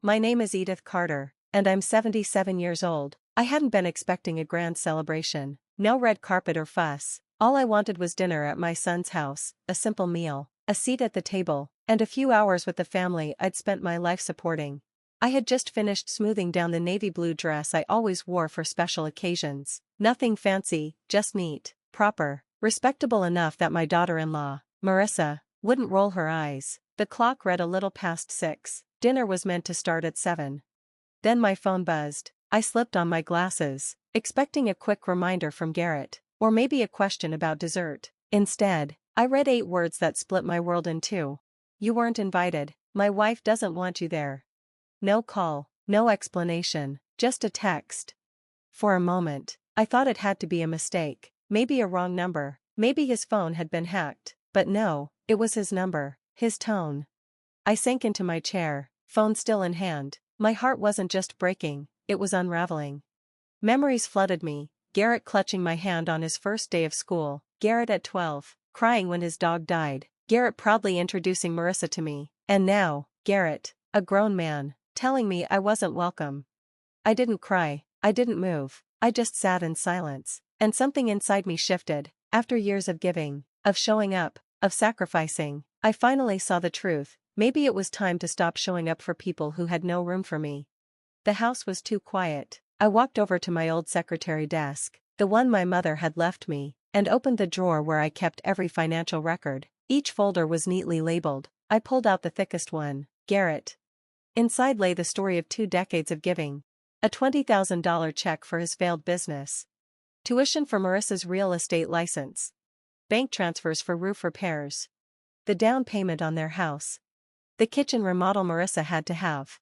My name is Edith Carter, and I'm 77 years old. I hadn't been expecting a grand celebration. No red carpet or fuss. All I wanted was dinner at my son's house, a simple meal, a seat at the table, and a few hours with the family I'd spent my life supporting. I had just finished smoothing down the navy blue dress I always wore for special occasions. Nothing fancy, just neat, proper, respectable enough that my daughter-in-law, Marissa, wouldn't roll her eyes. The clock read a little past 6. Dinner was meant to start at 7. Then my phone buzzed. I slipped on my glasses, expecting a quick reminder from Garrett, or maybe a question about dessert. Instead, I read 8 words that split my world in two. You weren't invited. My wife doesn't want you there. No call, no explanation, just a text. For a moment, I thought it had to be a mistake, maybe a wrong number, maybe his phone had been hacked, but no, it was his number, his tone. I sank into my chair, phone still in hand. My heart wasn't just breaking, it was unraveling. Memories flooded me, Garrett clutching my hand on his first day of school, Garrett at 12, crying when his dog died, Garrett proudly introducing Marissa to me, and now, Garrett, a grown man, telling me I wasn't welcome. I didn't cry, I didn't move, I just sat in silence, and something inside me shifted. After years of giving, of showing up, of sacrificing, I finally saw the truth. Maybe it was time to stop showing up for people who had no room for me. The house was too quiet. I walked over to my old secretary desk, the one my mother had left me, and opened the drawer where I kept every financial record. Each folder was neatly labeled. I pulled out the thickest one, Garrett. Inside lay the story of 2 decades of giving. A $20,000 check for his failed business. Tuition for Marissa's real estate license. Bank transfers for roof repairs. The down payment on their house. The kitchen remodel Marissa had to have.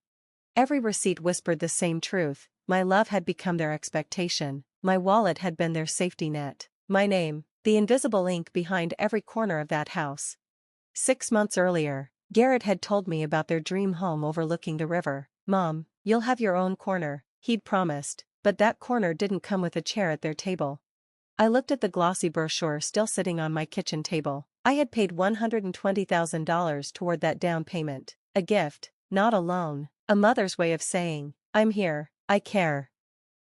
Every receipt whispered the same truth. My love had become their expectation. My wallet had been their safety net. My name, the invisible ink behind every corner of that house. 6 months earlier, Garrett had told me about their dream home overlooking the river. Mom, you'll have your own corner, he'd promised, but that corner didn't come with a chair at their table. I looked at the glossy brochure still sitting on my kitchen table. I had paid $120,000 toward that down payment, a gift, not a loan, a mother's way of saying, I'm here, I care.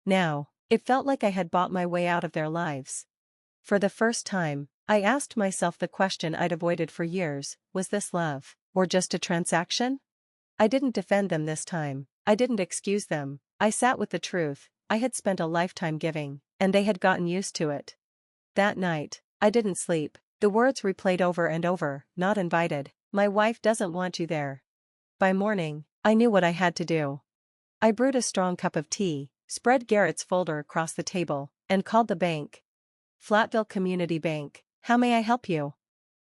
Now, it felt like I had bought my way out of their lives. For the first time, I asked myself the question I'd avoided for years, was this love, or just a transaction? I didn't defend them this time, I didn't excuse them, I sat with the truth. I had spent a lifetime giving, and they had gotten used to it. That night, I didn't sleep. The words replayed over and over, not invited. My wife doesn't want you there. By morning, I knew what I had to do. I brewed a strong cup of tea, spread Garrett's folder across the table, and called the bank. Flatville Community Bank. How may I help you?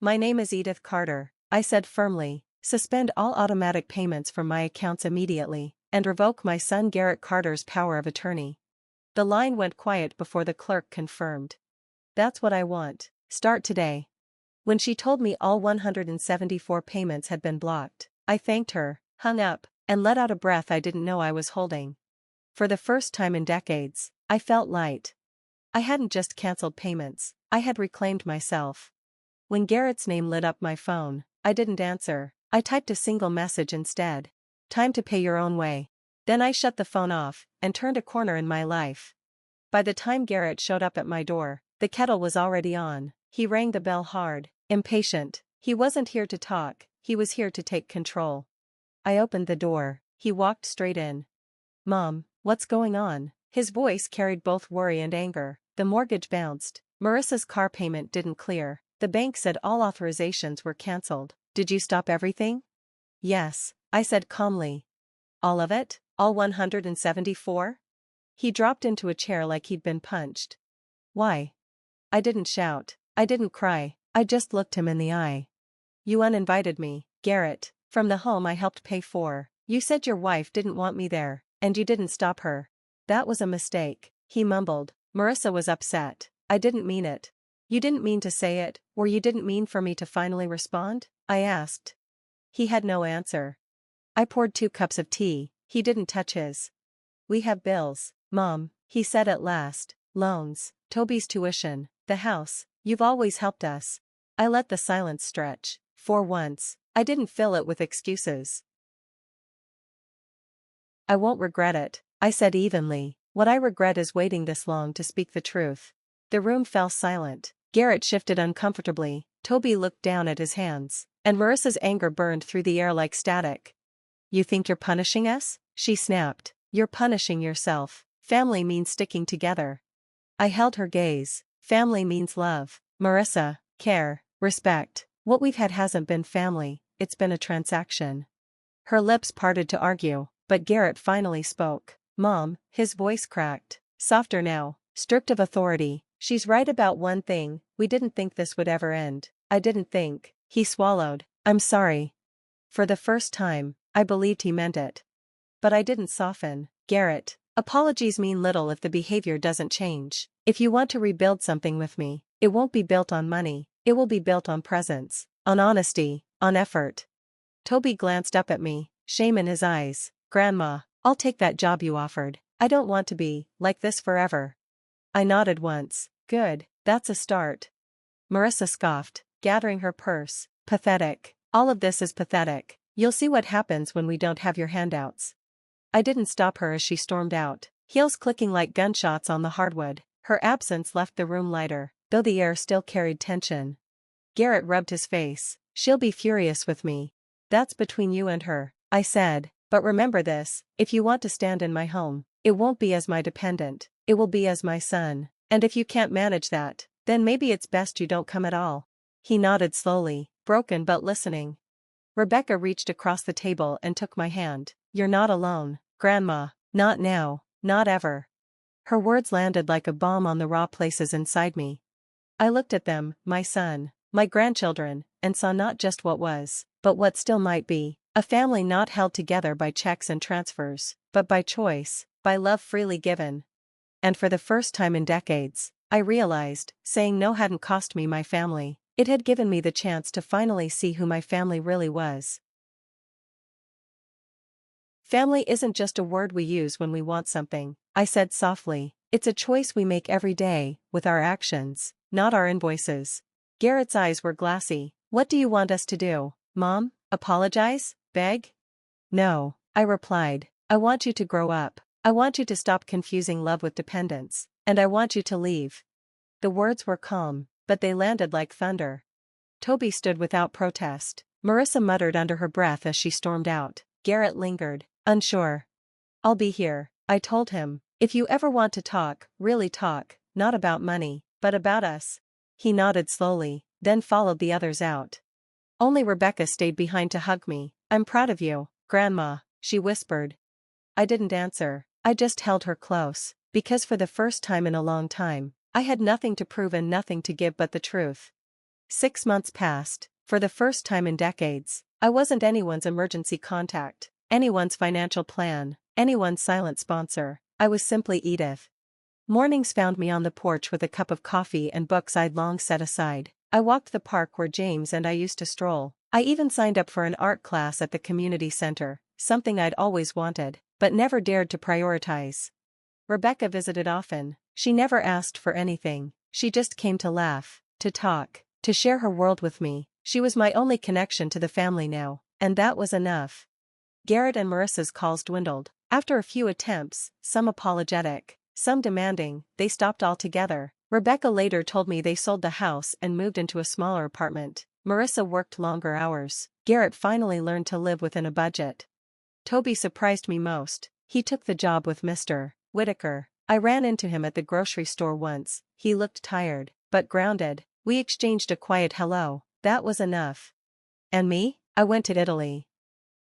My name is Edith Carter, I said firmly. Suspend all automatic payments from my accounts immediately, and revoke my son Garrett Carter's power of attorney. The line went quiet before the clerk confirmed. That's what I want. Start today. When she told me all 174 payments had been blocked, I thanked her, hung up, and let out a breath I didn't know I was holding. For the first time in decades, I felt light. I hadn't just canceled payments, I had reclaimed myself. When Garrett's name lit up my phone, I didn't answer, I typed a single message instead. Time to pay your own way. Then I shut the phone off, and turned a corner in my life. By the time Garrett showed up at my door, the kettle was already on. He rang the bell hard, impatient. He wasn't here to talk, he was here to take control. I opened the door, he walked straight in. Mom, what's going on? His voice carried both worry and anger. The mortgage bounced. Marissa's car payment didn't clear. The bank said all authorizations were cancelled. Did you stop everything? Yes, I said calmly. All of it? All 174? He dropped into a chair like he'd been punched. Why? I didn't shout. I didn't cry. I just looked him in the eye. You uninvited me, Garrett, from the home I helped pay for. You said your wife didn't want me there, and you didn't stop her. That was a mistake, he mumbled. Marissa was upset. I didn't mean it. You didn't mean to say it, or you didn't mean for me to finally respond? I asked. He had no answer. I poured 2 cups of tea, he didn't touch his. We have bills, Mom, he said at last. Loans, Toby's tuition, the house, you've always helped us. I let the silence stretch. For once, I didn't fill it with excuses. I won't regret it, I said evenly. What I regret is waiting this long to speak the truth. The room fell silent. Garrett shifted uncomfortably. Toby looked down at his hands, and Marissa's anger burned through the air like static. You think you're punishing us? She snapped. You're punishing yourself. Family means sticking together. I held her gaze. Family means love, Marissa, care, respect. What we've had hasn't been family, it's been a transaction. Her lips parted to argue, but Garrett finally spoke. Mom, his voice cracked. Softer now, stripped of authority. She's right about one thing, we didn't think this would ever end. I didn't think. He swallowed. I'm sorry. For the first time, I believed he meant it. But I didn't soften. Garrett, apologies mean little if the behavior doesn't change. If you want to rebuild something with me, it won't be built on money, it will be built on presence, on honesty, on effort. Toby glanced up at me, shame in his eyes. Grandma, I'll take that job you offered. I don't want to be like this forever. I nodded once. Good, that's a start. Marissa scoffed, gathering her purse. Pathetic. All of this is pathetic. You'll see what happens when we don't have your handouts. I didn't stop her as she stormed out, heels clicking like gunshots on the hardwood. Her absence left the room lighter, though the air still carried tension. Garrett rubbed his face. She'll be furious with me. That's between you and her, I said, but remember this, if you want to stand in my home, it won't be as my dependent, it will be as my son, and if you can't manage that, then maybe it's best you don't come at all. He nodded slowly, broken but listening. Rebecca reached across the table and took my hand. You're not alone, Grandma, not now, not ever. Her words landed like a bomb on the raw places inside me. I looked at them, my son, my grandchildren, and saw not just what was, but what still might be, a family not held together by checks and transfers, but by choice, by love freely given. And for the first time in decades, I realized, saying no hadn't cost me my family, it had given me the chance to finally see who my family really was. Family isn't just a word we use when we want something, I said softly. It's a choice we make every day, with our actions, not our invoices. Garrett's eyes were glassy. What do you want us to do, Mom? Apologize? Beg? No, I replied. I want you to grow up. I want you to stop confusing love with dependence, and I want you to leave. The words were calm, but they landed like thunder. Toby stood without protest. Marissa muttered under her breath as she stormed out. Garrett lingered, unsure. I'll be here, I told him. If you ever want to talk, really talk, not about money, but about us. He nodded slowly, then followed the others out. Only Rebecca stayed behind to hug me. I'm proud of you, Grandma, she whispered. I didn't answer, I just held her close, because for the first time in a long time, I had nothing to prove and nothing to give but the truth. 6 months passed. For the first time in decades, I wasn't anyone's emergency contact, anyone's financial plan, anyone's silent sponsor. I was simply Edith. Mornings found me on the porch with a cup of coffee and books I'd long set aside. I walked the park where James and I used to stroll. I even signed up for an art class at the community center, something I'd always wanted, but never dared to prioritize. Rebecca visited often. She never asked for anything. She just came to laugh, to talk, to share her world with me. She was my only connection to the family now, and that was enough. Garrett and Marissa's calls dwindled. After a few attempts, some apologetic, some demanding, they stopped altogether. Rebecca later told me they sold the house and moved into a smaller apartment. Marissa worked longer hours. Garrett finally learned to live within a budget. Toby surprised me most. He took the job with Mr. Whitaker. I ran into him at the grocery store once. He looked tired, but grounded. We exchanged a quiet hello. That was enough. And me? I went to Italy.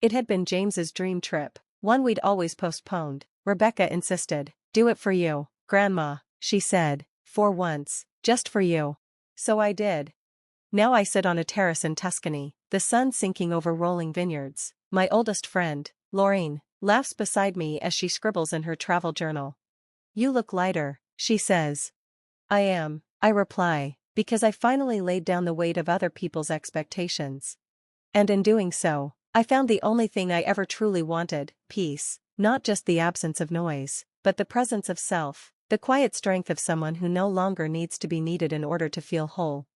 It had been James's dream trip, one we'd always postponed. Rebecca insisted. Do it for you, Grandma, she said, for once, just for you. So I did. Now I sit on a terrace in Tuscany, the sun sinking over rolling vineyards. My oldest friend, Laureen, laughs beside me as she scribbles in her travel journal. You look lighter, she says. I am, I reply, because I finally laid down the weight of other people's expectations. And in doing so, I found the only thing I ever truly wanted, peace, not just the absence of noise, but the presence of self, the quiet strength of someone who no longer needs to be needed in order to feel whole.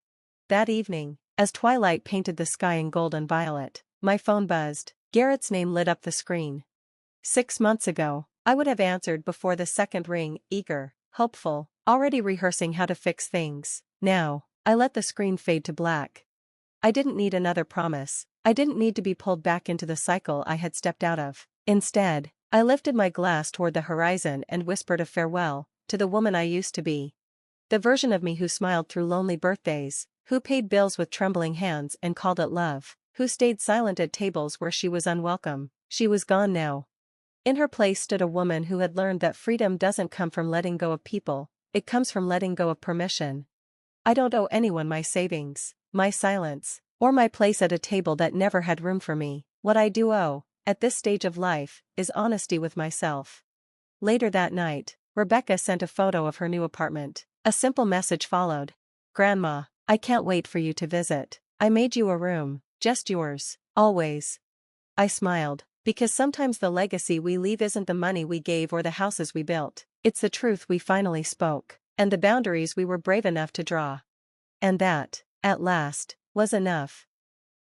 That evening, as twilight painted the sky in gold and violet, my phone buzzed. Garrett's name lit up the screen. 6 months ago, I would have answered before the second ring, eager, hopeful, already rehearsing how to fix things. Now, I let the screen fade to black. I didn't need another promise. I didn't need to be pulled back into the cycle I had stepped out of. Instead, I lifted my glass toward the horizon and whispered a farewell to the woman I used to be. The version of me who smiled through lonely birthdays, who paid bills with trembling hands and called it love, who stayed silent at tables where she was unwelcome. She was gone now. In her place stood a woman who had learned that freedom doesn't come from letting go of people, it comes from letting go of permission. I don't owe anyone my savings, my silence, or my place at a table that never had room for me. What I do owe, at this stage of life, is honesty with myself. Later that night, Rebecca sent a photo of her new apartment. A simple message followed. Grandma, I can't wait for you to visit. I made you a room, just yours, always. I smiled, because sometimes the legacy we leave isn't the money we gave or the houses we built, it's the truth we finally spoke, and the boundaries we were brave enough to draw. And that, at last, was enough.